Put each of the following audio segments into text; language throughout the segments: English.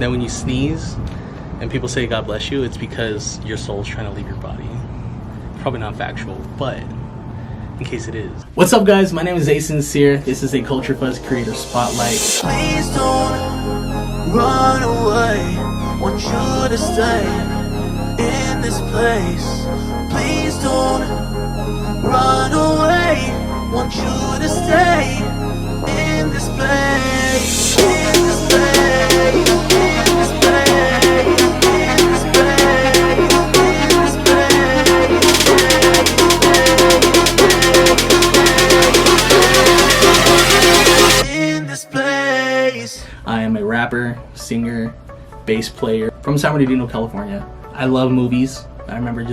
Then when you sneeze and people say God bless you, it's because your soul's trying to leave your body. Probably not factual, but in case it is. What's up, guys? My name is Sincere. This is a Culture Fuzz Creator Spotlight. Please don't run away. Want you to stay in this place. Please don't run away. Want you to stay in this place. In this place. In this place. In this place. In this place. I am a rapper, singer, bass player from San Bernardino, California. I love movies. I remember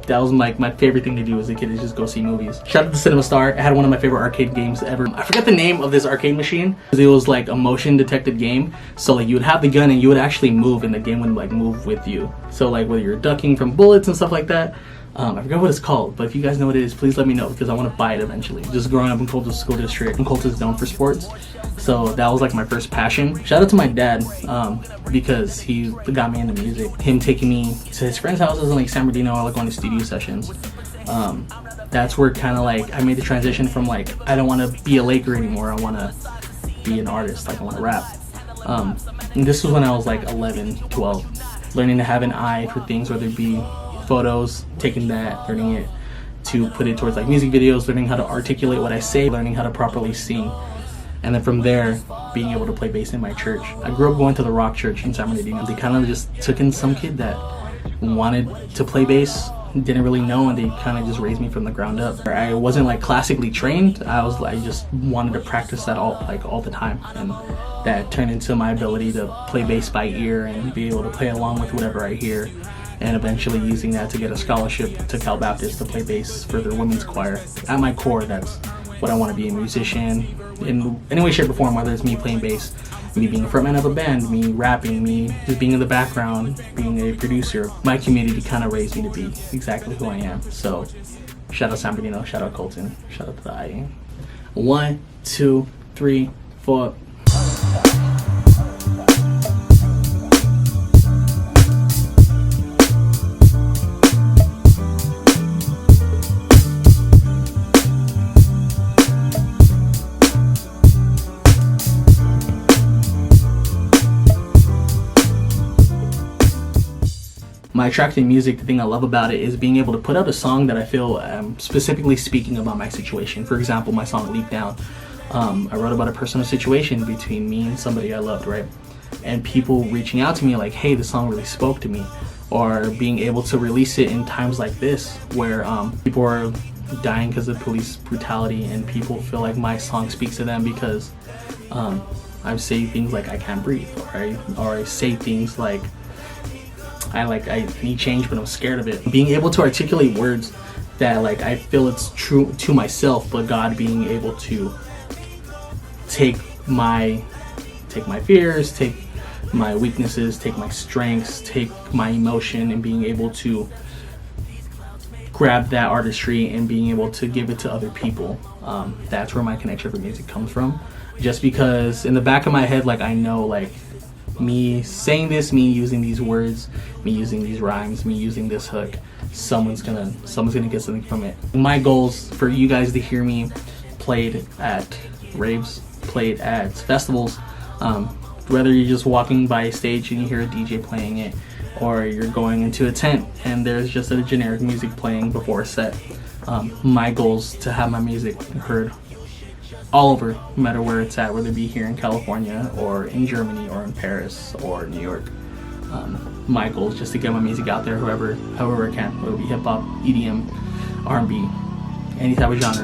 that was like my favorite thing to do as a kid, is just go see movies. Shout out to Cinema Star. It had one of my favorite arcade games ever. I forget the name of this arcade machine. It was like a motion detected game. So like you would have the gun and you would actually move and the game would like move with you. So like whether you're ducking from bullets and stuff like that. I forget what it's called, but if you guys know what it is, please let me know because I want to buy it eventually. Just growing up in Colton School District, and Colton is known for sports. So that was like my first passion. Shout out to my dad because he got me into music. Him taking me to his friends' houses in like San Bernardino, I like going to studio sessions. That's where kind of like I made the transition from like I don't want to be a Laker anymore. I want to be an artist. Like I want to rap. And this was when I was like 11, 12, learning to have an eye for things, whether it be photos, taking that, learning it to put it towards like music videos, learning how to articulate what I say, learning how to properly sing. And then from there, being able to play bass in my church. I grew up going to the Rock Church in San Bernardino. They kind of just took in some kid that wanted to play bass, didn't really know, and they kind of just raised me from the ground up. I wasn't like classically trained. I just wanted to practice that all the time, and that turned into my ability to play bass by ear and be able to play along with whatever I hear. And eventually using that to get a scholarship to Cal Baptist to play bass for their women's choir. At my core, that's what I want to be, a musician in any way, shape, or form, whether it's me playing bass, me being a frontman of a band, me rapping, me just being in the background, being a producer. My community kind of raised me to be exactly who I am. So shout out San Bernardino, shout out Colton, shout out to the IE. 1, 2, 3, 4. My attraction to music, the thing I love about it is being able to put out a song that I feel specifically speaking about my situation. For example, my song Leap Down. I wrote about a personal situation between me and somebody I loved, right? And people reaching out to me like, hey, the song really spoke to me. Or being able to release it in times like this where people are dying because of police brutality and people feel like my song speaks to them because I say things like I can't breathe, or I say things like I need change, but I'm scared of it. Being able to articulate words that like I feel it's true to myself, but God being able to take my fears, take my weaknesses, take my strengths, take my emotion, and being able to grab that artistry and being able to give it to other people. That's where my connection for music comes from. Just because in the back of my head, like I know like me saying this, me using these words, me using these rhymes, me using this hook, someone's gonna get something from it. My goals for you guys to hear me played at raves, played at festivals, whether you're just walking by a stage and you hear a DJ playing it, or you're going into a tent and there's just a generic music playing before a set. My goal's to have my music heard all over, no matter where it's at, whether it be here in California or in Germany or in Paris or New York. My goal is just to get my music out there however I can, whether it be hip hop, EDM, R&B, any type of genre.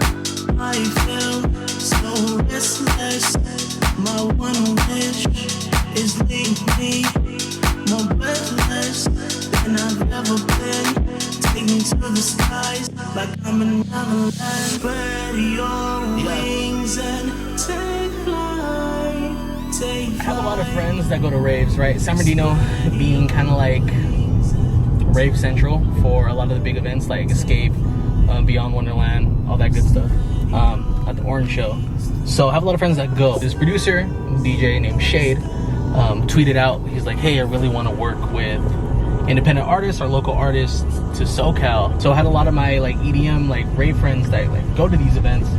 I feel so restless. My one wish is leave me more breathless than I've ever been. Take me to the skies like I'm in another land. Spread your wings and take flight. I have a lot of friends that go to raves, right? San Bernardino being kind of like rave central for a lot of the big events like Escape, Beyond Wonderland, all that good stuff at the Orange Show. So I have a lot of friends that go. This producer, DJ named Shade, tweeted out, he's like, hey, I really want to work with independent artists or local artists to SoCal. So I had a lot of my like EDM like rave friends that like go to these events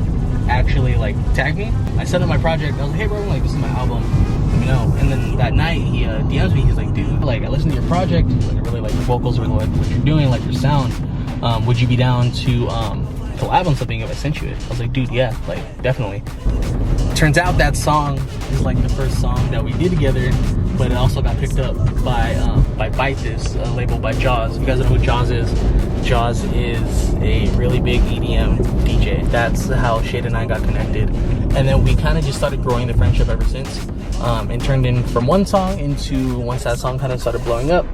actually like tag me. I sent him my project. I was like, hey bro, like this is my album, let me know. And then that night he DMs me. He's like, dude, like I listened to your project, like I really like your vocals, really like what you're doing, like your sound. Would you be down to collab on something if I sent you it? I was like, dude, yeah, like definitely. Turns out that song is like the first song that we did together, but it also got picked up by Bite This, a label by Jaws. If you guys know who Jaws is a really big EDM DJ. That's how Shade and I got connected. And then we kind of just started growing the friendship ever since. And turned in from one song into, once that song kind of started blowing up,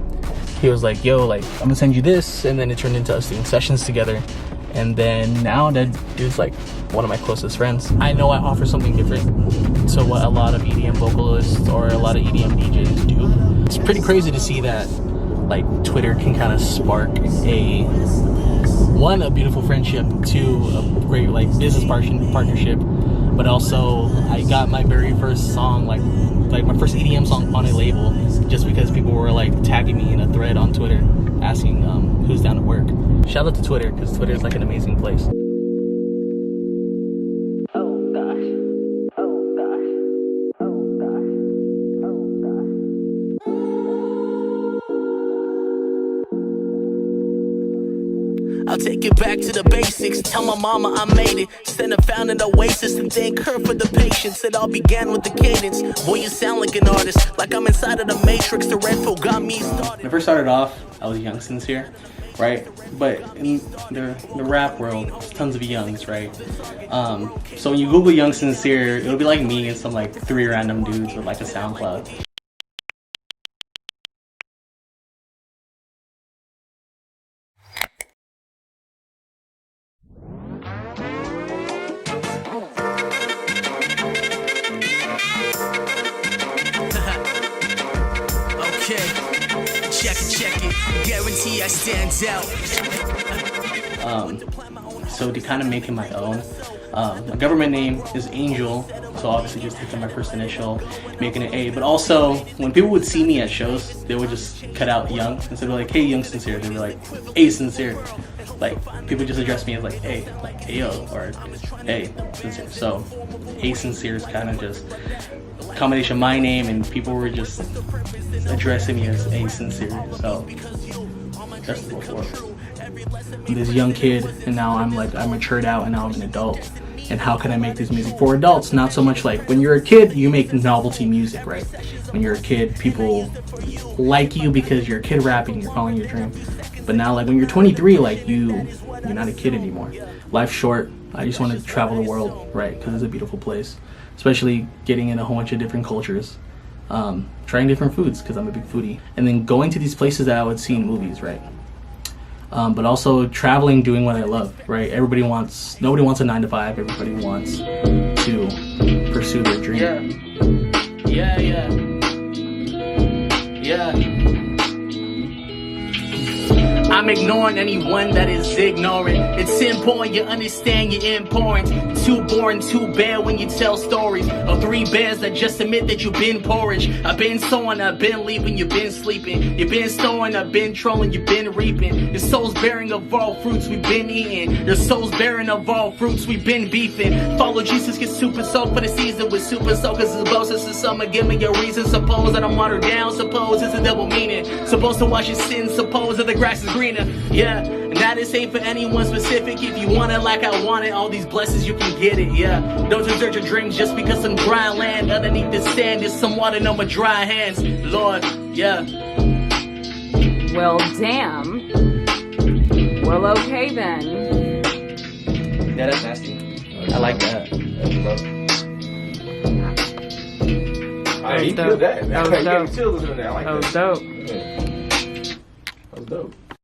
he was like, yo, like, I'm gonna send you this. And then it turned into us doing sessions together. And then now that dude's like one of my closest friends. I know I offer something different to what a lot of EDM vocalists or a lot of EDM DJs do. It's pretty crazy to see that like Twitter can kind of spark a beautiful friendship, two, a great like business partnership, but also I got my very first song, like my first EDM song on a label just because people were like tagging me in a thread on Twitter asking who's down to work. Shout out to Twitter, because Twitter is like an amazing place. I'll take it back to the basics. Tell my mama I made it. Send her found an oasis and thank her for the patience. It all began with the cadence. Boy, you sound like an artist, like I'm inside of the Matrix. The red pill got me started. When I first started off, I was young sincere, right? But in the rap world, there's tons of youngs, right? So when you Google young sincere, it'll be like me and some like 3 random dudes with like a SoundCloud. Check it. Guarantee I stand out. So to kind of make it my own, my government name is Angel, so obviously just taking my first initial, making it A. But also, when people would see me at shows, they would just cut out young instead of like, hey, young sincere. They were like, A sincere. Like people just address me as like A, like Ayo or A sincere. So A sincere is kind of just a combination of my name, and people were just addressing me as A sincere. So that's the before. I'm this young kid, and now I matured out, and now I'm an adult. And how can I make this music for adults? Not so much like when you're a kid, you make novelty music, right? When you're a kid, people like you because you're a kid rapping, you're following your dream. But now, like when you're 23, like you're not a kid anymore. Life's short. I just want to travel the world, right? Because it's a beautiful place, especially getting in a whole bunch of different cultures, trying different foods because I'm a big foodie, and then going to these places that I would see in movies, right? But also traveling, doing what I love, right? Nobody wants a 9-to-5. Everybody wants to pursue their dream. Yeah. I'm ignoring anyone that is ignorant. It's important you understand you're important. Too boring, too bad when you tell stories of 3 bears that just admit that you've been porridge. I've been sowing, I've been leaping, you've been sleeping. You've been sowing, I've been trolling, you've been reaping. Your soul's bearing of all fruits we've been eating. Your soul's bearing of all fruits we've been beefing. Follow Jesus, get super soaked for the season with super soakers. It's both since the summer, give me your reason. Suppose that I'm watered down, suppose it's a double meaning. Supposed to wash your sins, suppose that the grass is greener. Yeah, and that is ain't for anyone specific. If you want it like I want it, all these blessings you can get it. Yeah, don't desert your dreams just because some dry land underneath the sand is some water, no more dry hands. Lord, yeah. Well, damn. Well, okay then. Yeah, that's nasty. I like that. I killed that. That was dope. Chills in there. I like That was that. dope. Yeah. That was dope.